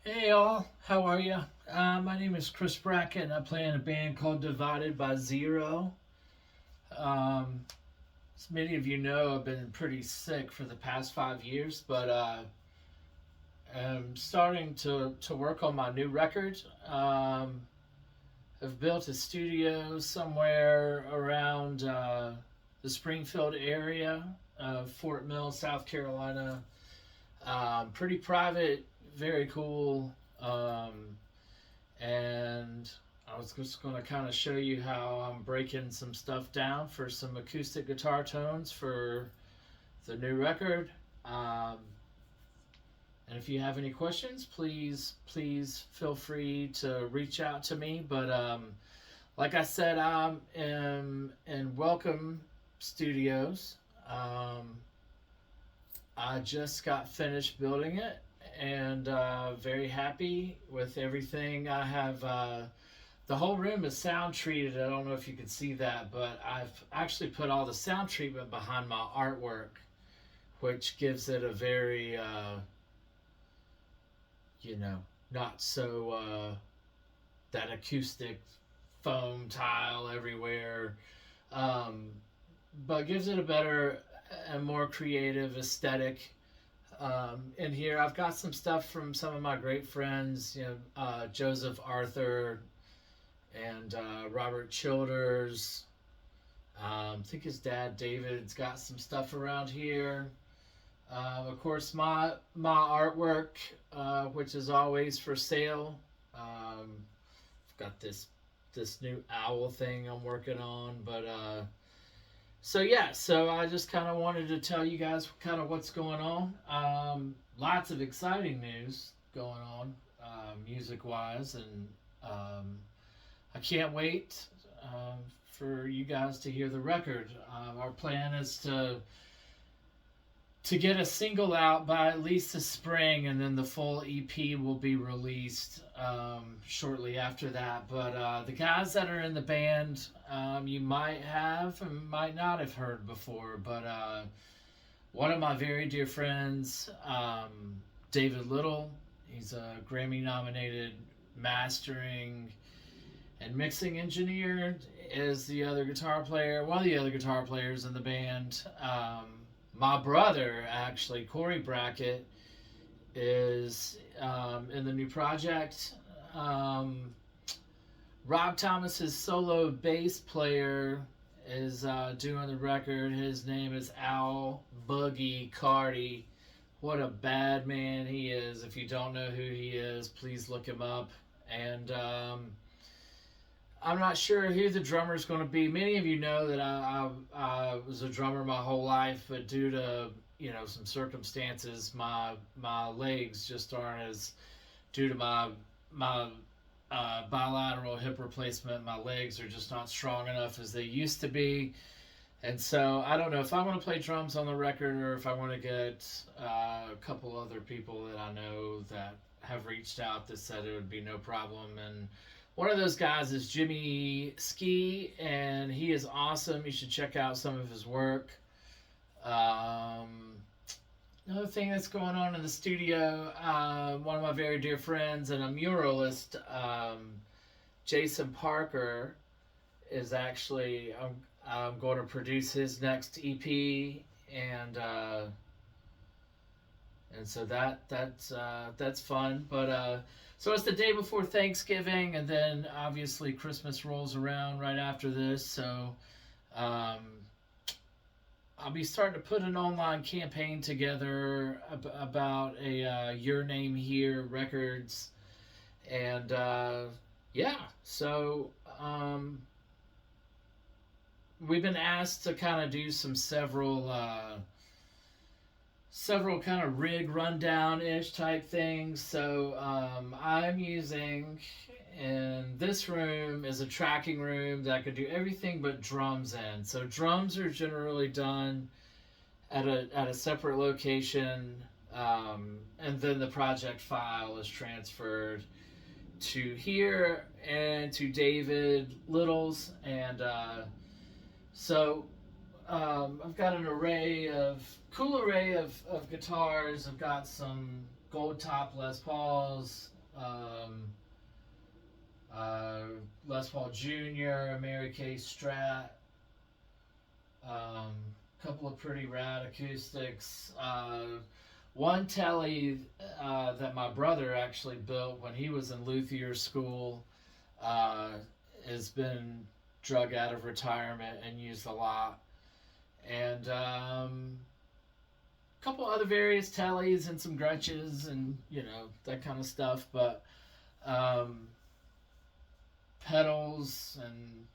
Hey all, how are you? My name is Chris Brackett, and I play in a band called Divided by Zero. Um, as many of you know, I've been pretty sick for the past 5 years, but I'm starting to work on my new record. I've built a studio somewhere around the Springfield area of Fort Mill, South Carolina. Pretty private, very cool. And I was just going to kind of show you how I'm breaking some stuff down for some acoustic guitar tones for the new record. Um, and if you have any questions, please feel free to reach out to me. But like I said, I'm in Welcome Studios. Um, I just got finished building it and very happy with everything. I have the whole room is sound treated. I don't know if you can see that, but I've actually put all the sound treatment behind my artwork, which gives it a very, you know, not so that acoustic foam tile everywhere, um, but gives it a better and more creative aesthetic. In here, I've got some stuff from some of my great friends, Joseph Arthur and Robert Childers. I think his dad David's got some stuff around here. Of course, my artwork, which is always for sale. I've got this new owl thing I'm working on, but so yeah, so I just kind of wanted to tell you guys kind of what's going on. Lots of exciting news going on, music wise, and um, I can't wait for you guys to hear the record. Our plan is to get a single out by at least the spring, and then the full EP will be released shortly after that. But the guys that are in the band, you might have and might not have heard before. But one of my very dear friends, David Little, he's a Grammy nominated mastering and mixing engineer, is the other guitar player, one of the other guitar players in the band. My brother, actually, Corey Brackett, is in the new project. Um, Rob Thomas's solo bass player is doing the record. His name is Al Boogie Cardi. What a bad man he is. If you don't know who he is, please look him up. And I'm not sure who the drummer is going to be. Many of you know that I was a drummer my whole life, but due to some circumstances, my legs just aren't as due to my bilateral hip replacement. My legs are just not strong enough as they used to be, and so I don't know if I want to play drums on the record or if I want to get a couple other people that I know that have reached out that said it would be no problem. And one of those guys is Jimmy Ski, and he is awesome. You should check out some of his work. Um, Another thing that's going on in the studio, one of my very dear friends and a muralist, Jason Parker, is actually I'm going to produce his next EP, and so that's fun. But so it's the day before Thanksgiving, and then obviously Christmas rolls around right after this. So um, I'll be starting to put an online campaign together about a Your Name Here records, and yeah, so um, we've been asked to kind of do some several kind of rig rundown ish type things. So I'm using in this room is a tracking room that could do everything but drums in. So drums are generally done at a separate location, and then the project file is transferred to here and to David Little's, and so I've got an cool array of guitars. I've got some gold top Les Pauls, um, uh, Les Paul Jr., Mary Kay Strat, couple of pretty rad acoustics. One telly that my brother actually built when he was in luthier school uh, has been drug out of retirement and used a lot. And a couple other various tellies and some Gretches and that kind of stuff. But um, pedals and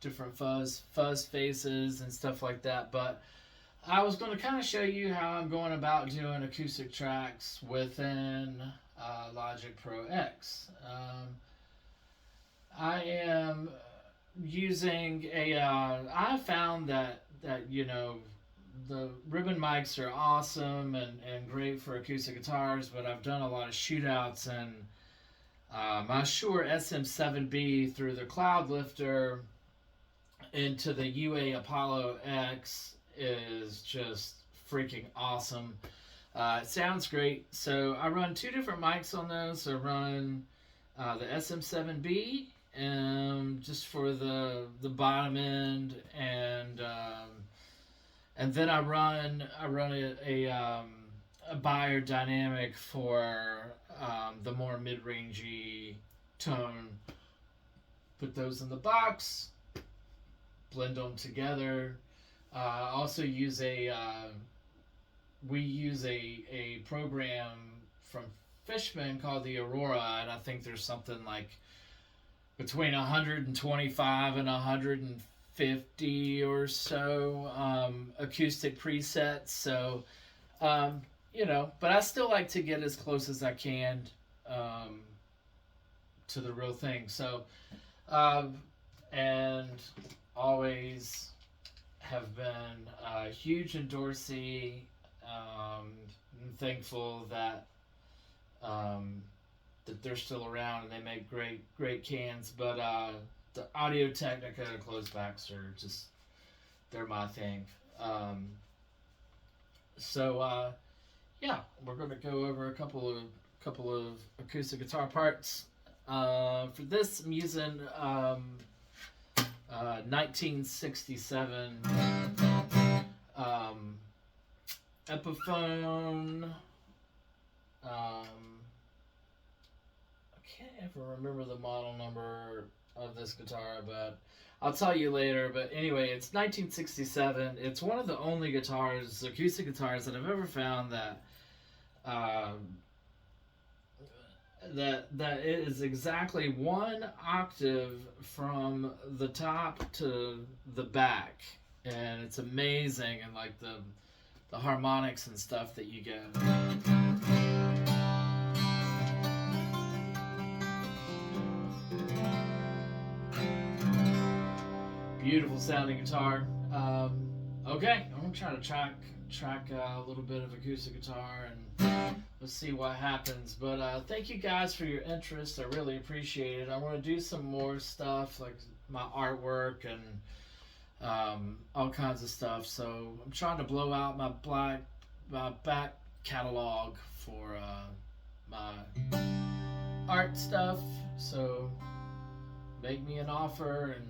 different fuzz faces and stuff like that. But I was going to kind of show you how I'm going about doing acoustic tracks within Logic Pro X. I am using a. I found that the ribbon mics are awesome and great for acoustic guitars, but I've done a lot of shootouts, and my Shure SM7B through the Cloud Lifter into the UA Apollo X is just freaking awesome. It sounds great. So I run two different mics on those. I run the SM7B just for the bottom end, and then I run a Beyer Dynamic for the more mid-rangey tone. Put those in the box, blend them together. Also use we use a program from Fishman called the Aurora, and I think there's something like between 125 and 150 or so acoustic presets. So, but I still like to get as close as I can to the real thing. So, and always have been huge in Dorsey. I'm thankful that that they're still around and they make great cans. But the Audio Technica close backs are just, they're my thing. So yeah, we're going to go over a couple of acoustic guitar parts. For this, I'm using 1967 Epiphone. I can't ever remember the model number of this guitar, but I'll tell you later. But anyway, it's 1967. It's one of the only guitars, acoustic guitars, that I've ever found that that it is exactly one octave from the top to the back, and it's amazing. And like the harmonics and stuff that you get. Beautiful sounding guitar. Okay, I'm gonna try to track a little bit of acoustic guitar, and let's see what happens. But thank you guys for your interest. I really appreciate it. I want to do some more stuff like my artwork and all kinds of stuff. So I'm trying to blow out my back catalog for my art stuff. So make me an offer and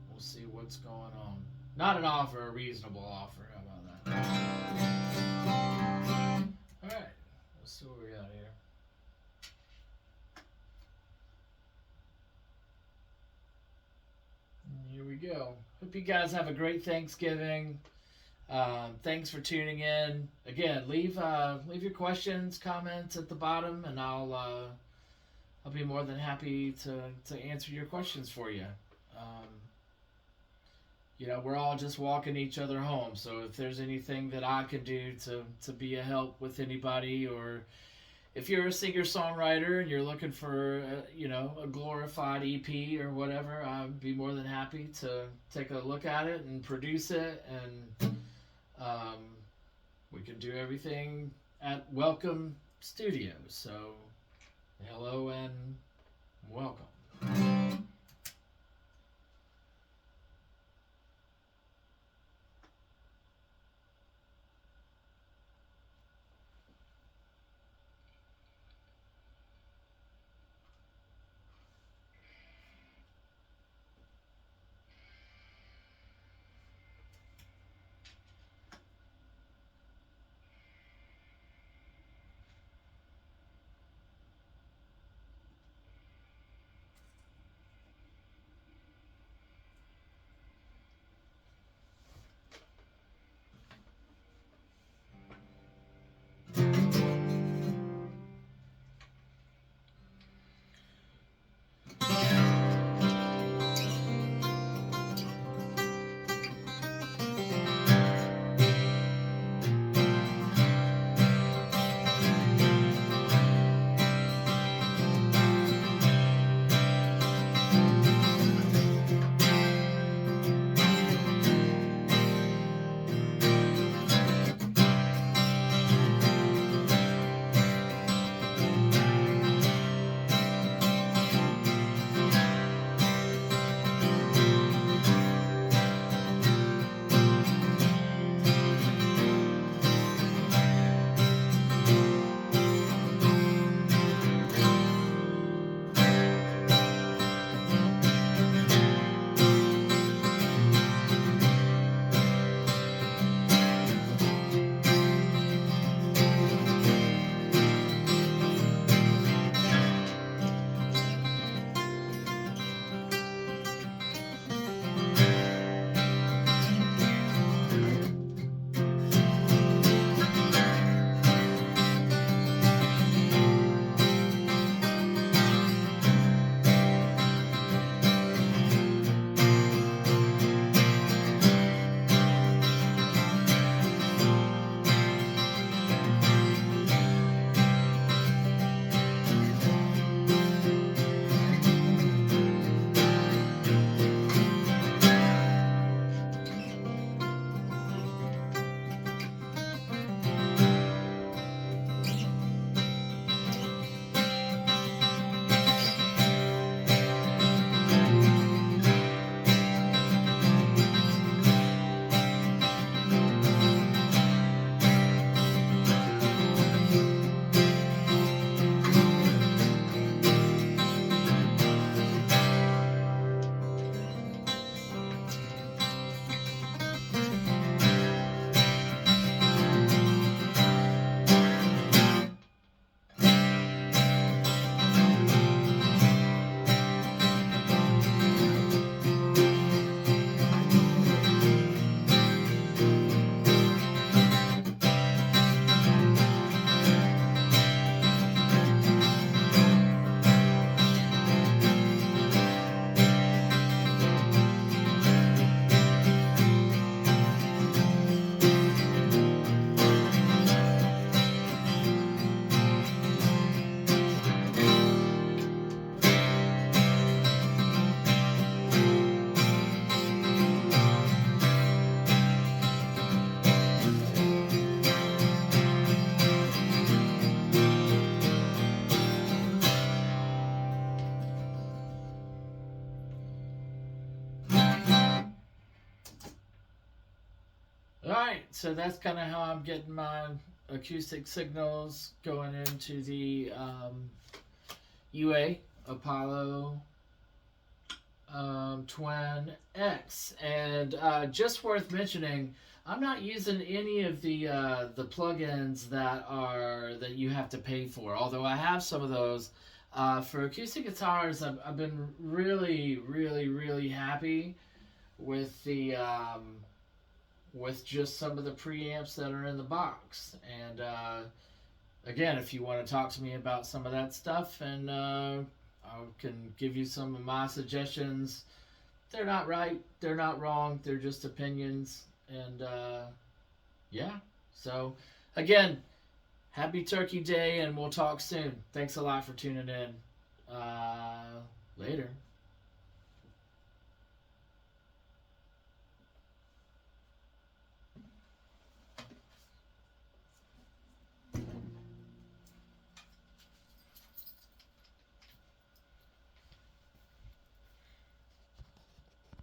we'll see what's going on. Not an offer, a reasonable offer. How about that? Alright, let's see what we got here. Here we go. Hope you guys have a great Thanksgiving. Thanks for tuning in. Again, leave your questions, comments at the bottom, and I'll be more than happy to answer your questions for you. We're all just walking each other home, so if there's anything that I can do to be a help with anybody, or if you're a singer-songwriter and you're looking for a glorified EP or whatever, I'd be more than happy to take a look at it and produce it, and we can do everything at Welcome Studios. So hello and welcome. All right, so that's kind of how I'm getting my acoustic signals going into the UA Apollo Twin X, and just worth mentioning, I'm not using any of the plugins that you have to pay for. Although I have some of those for acoustic guitars, I've been really, really, really happy with the with just some of the preamps that are in the box. And again, if you want to talk to me about some of that stuff, and I can give you some of my suggestions. They're not right, they're not wrong, they're just opinions. And yeah, so again, happy Turkey Day, and we'll talk soon. Thanks a lot for tuning in. Later.